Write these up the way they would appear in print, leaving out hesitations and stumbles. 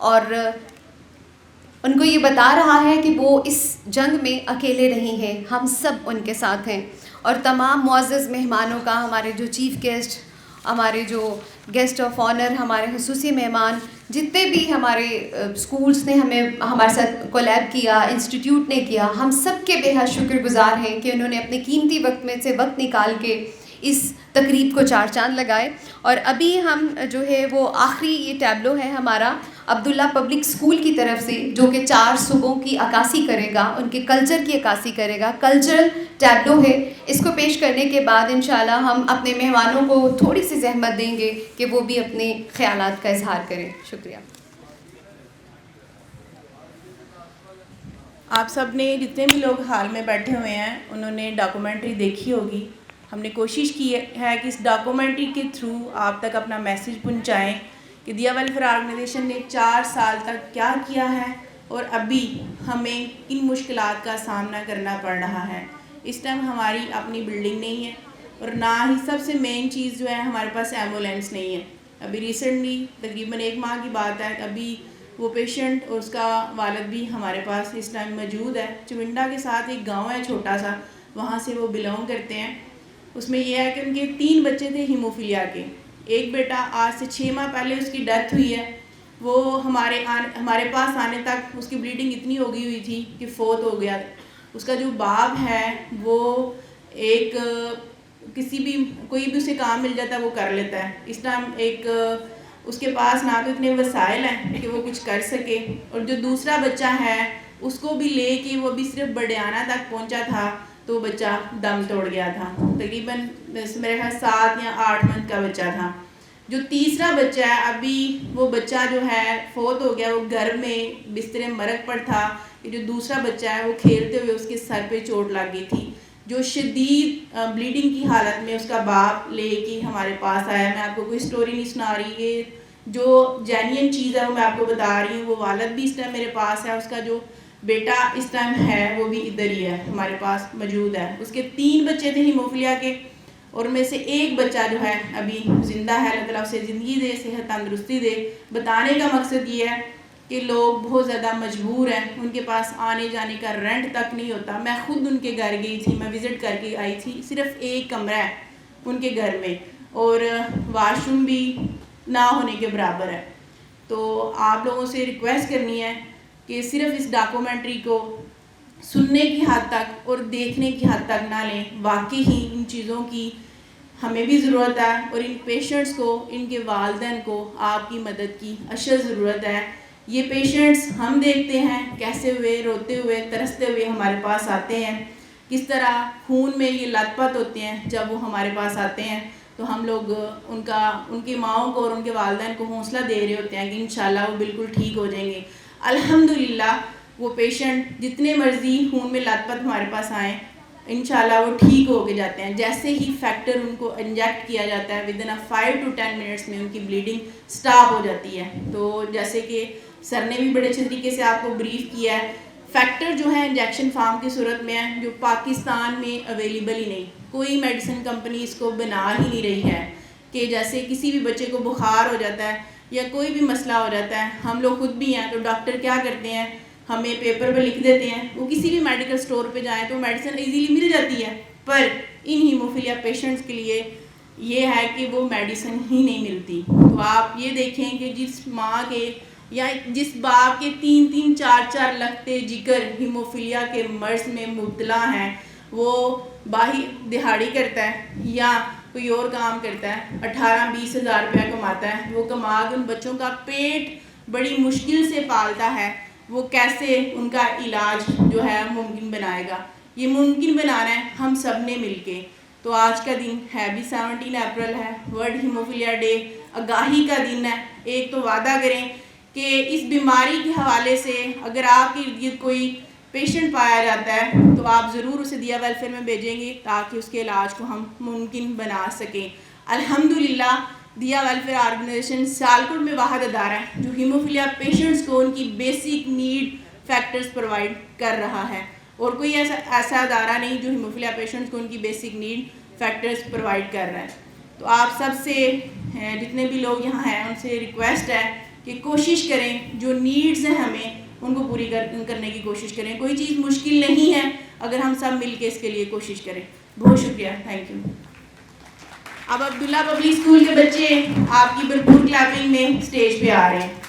और उनको ये बता रहा है कि वो इस जंग में अकेले नहीं हैं, हम सब उनके साथ हैं। और तमाम मुअज़्ज़ज़ मेहमानों का, हमारे जो चीफ़ गेस्ट, हमारे जो गेस्ट ऑफ ऑनर, हमारे खुसूसी मेहमान, जितने भी हमारे स्कूल्स ने हमारे साथ कोलैब किया, इंस्टीट्यूट ने किया, हम सब के बेहद शुक्रगुज़ार हैं कि उन्होंने अपने कीमती वक्त में से वक्त निकाल के इस तकरीब को चार चांद लगाए। और अभी हम जो है वो आखिरी ये टैब्लो है हमारा अब्दुल्ला पब्लिक स्कूल की तरफ से, जो कि 4 सूबों की अक्कासी करेगा, उनके कल्चर की अक्कासी करेगा, कल्चरल टैब्लो है। इसको पेश करने के बाद इंशाल्लाह हम अपने मेहमानों को थोड़ी सी ज़हमत देंगे कि वो भी अपने ख़यालात का इजहार करें। शुक्रिया। आप सब ने, जितने भी लोग हाल में बैठे हुए हैं, उन्होंने डॉक्यूमेंट्री देखी होगी। हमने कोशिश की है कि इस डॉक्यूमेंट्री के थ्रू आप तक अपना मैसेज पहुंचाएं कि दिया वेलफेयर ऑर्गेनाइजेशन ने 4 साल तक क्या किया है और अभी हमें किन मुश्किलात का सामना करना पड़ रहा है। इस टाइम हमारी अपनी बिल्डिंग नहीं है और ना ही सबसे मेन चीज़ जो है, हमारे पास एम्बुलेंस नहीं है। अभी रिसेंटली तकरीबन 1 माह की बात है, अभी वो पेशेंट और उसका वालिद भी हमारे पास इस टाइम मौजूद है। चविंडा के साथ एक गांव है छोटा सा, वहाँ से वो बिलोंग करते हैं। उसमें यह है कि उनके 3 बच्चे थे हीमोफीलिया के। एक बेटा आज से 6 माह पहले उसकी डेथ हुई है। वो हमारे पास आने तक उसकी ब्लीडिंग इतनी हो गई हुई थी कि फोत हो गया। उसका जो बाप है वो एक कोई भी उसे काम मिल जाता है वो कर लेता है। इस टाइम उसके पास ना तो इतने वसाइल हैं कि वो कुछ कर सके, और जो दूसरा बच्चा है उसको भी ले के वो भी सिर्फ बडियाना तक पहुंचा था तो बच्चा दम तोड़ गया था। तकरीबन मेरे ख्याल 7 या 8 मंथ का बच्चा था। जो तीसरा बच्चा है, अभी वो बच्चा जो है फोत हो गया, वो घर में बिस्तरे मरक पर था। जो दूसरा बच्चा है वो खेलते हुए उसके सर पे चोट लग गई थी। जो शदीद ब्लीडिंग की हालत में उसका बाप लेके हमारे पास आया। मैं आपको कोई स्टोरी नहीं सुना रही, ये जो जेन्युइन चीज़ है वो मैं आपको बता रही हूँ। वो वालिद भी इस टाइम मेरे पास है, उसका जो बेटा इस टाइम है वो भी इधर ही है, हमारे पास मौजूद है। उसके 3 बच्चे थे हीमोफीलिया के, और उनमें से एक बच्चा जो है अभी ज़िंदा है। अल्लाह ताला उसे ज़िंदगी दे, सेहत तंदुरुस्ती दे। बताने का मकसद ये है कि लोग बहुत ज़्यादा मजबूर हैं, उनके पास आने जाने का रेंट तक नहीं होता। मैं ख़ुद उनके घर गई थी, मैं विज़िट करके आई थी। सिर्फ एक कमरा है उनके घर में और वाशरूम भी ना होने के बराबर है। तो आप लोगों से रिक्वेस्ट करनी है कि सिर्फ इस डॉक्यूमेंट्री को सुनने की हद तक और देखने की हद तक ना लें। वाकई ही इन चीज़ों की हमें भी ज़रूरत है और इन पेशेंट्स को, इनके वालिदैन को आपकी मदद की अशद ज़रूरत है। ये पेशेंट्स हम देखते हैं कैसे हुए, रोते हुए, तरसते हुए हमारे पास आते हैं, किस तरह खून में ये लथपथ होते हैं। जब वो हमारे पास आते हैं तो हम लोग उनकी माओं को और उनके वालिदैन को हौसला दे रहे होते हैं कि इंशाल्लाह वो बिल्कुल ठीक हो जाएंगे। अल्हम्दुलिल्लाह वो पेशेंट जितने मर्जी खून में लथपथ हमारे पास आएँ, इंशाल्लाह वो ठीक हो के जाते हैं। जैसे ही फैक्टर उनको इंजेक्ट किया जाता है, विदिन 5 to 10 मिनट्स में उनकी ब्लीडिंग स्टॉप हो जाती है। तो जैसे कि सर ने भी बड़े अच्छे तरीके से आपको ब्रीफ किया है, फैक्टर जो है इंजेक्शन फार्म की सूरत में है, जो पाकिस्तान में अवेलेबल ही नहीं। कोई मेडिसिन कंपनी इसको बना ही नहीं रही है कि जैसे किसी भी बच्चे को बुखार हो जाता है या कोई भी मसला हो जाता है, हम लोग खुद भी हैं तो डॉक्टर क्या करते हैं, हमें पेपर पे लिख देते हैं। वो किसी भी मेडिकल स्टोर पे जाएं तो मेडिसिन इजीली मिल जाती है, पर इन हीमोफीलिया पेशेंट्स के लिए ये है कि वो मेडिसिन ही नहीं मिलती। तो आप ये देखें कि जिस माँ के या जिस बाप के 3-3, 4-4 लखते जिगर हीमोफीलिया के मर्ज में मुब्तला हैं, वो बाही दिहाड़ी करता है या कोई और काम करता है, 18-20 हज़ार रुपया कमाता है। वो कमा के उन बच्चों का पेट बड़ी मुश्किल से पालता है। वो कैसे उनका इलाज जो है मुमकिन बनाएगा? ये मुमकिन बनाना है हम सब ने मिलके। तो आज का दिन है भी 17 अप्रैल है, वर्ल्ड हीमोफीलिया डे, आगाही का दिन है। एक तो वादा करें कि इस बीमारी के हवाले से अगर आपके इर्द गिर्द कोई पेशेंट पाया जाता है तो आप ज़रूर उसे दिया वेलफेयर में भेजेंगे ताकि उसके इलाज को हम मुमकिन बना सकें। अल्हम्दुलिल्लाह दिया वेलफेयर ऑर्गेनाइजेशन सियालकोट में वाहिद अदारा है जो हीमोफीलिया पेशेंट्स को उनकी बेसिक नीड फैक्टर्स प्रोवाइड कर रहा है, और कोई ऐसा अदारा नहीं जो हीमोफीलिया पेशेंट्स को उनकी बेसिक नीड फैक्टर्स प्रोवाइड कर रहा है। तो आप सबसे जितने भी लोग यहाँ हैं उनसे रिक्वेस्ट है कि कोशिश करें जो नीड्स हैं हमें उनको पूरी करने की कोशिश करें। कोई चीज़ मुश्किल नहीं है अगर हम सब मिल के इसके लिए कोशिश करें। बहुत शुक्रिया, थैंक यू। अब अब्दुल्ला पब्लिक स्कूल के बच्चे आपकी भरपूर क्लैपिंग में स्टेज पे आ रहे हैं।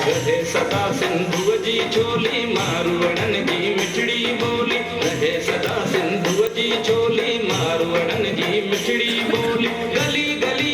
रहे सदा सिंधु जी चोली मारवड़न जी मिठड़ी बोली। रहे सदा सिंधु जी चोली मारवड़न जी मिठड़ी बोली। गली गली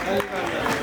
Very well done.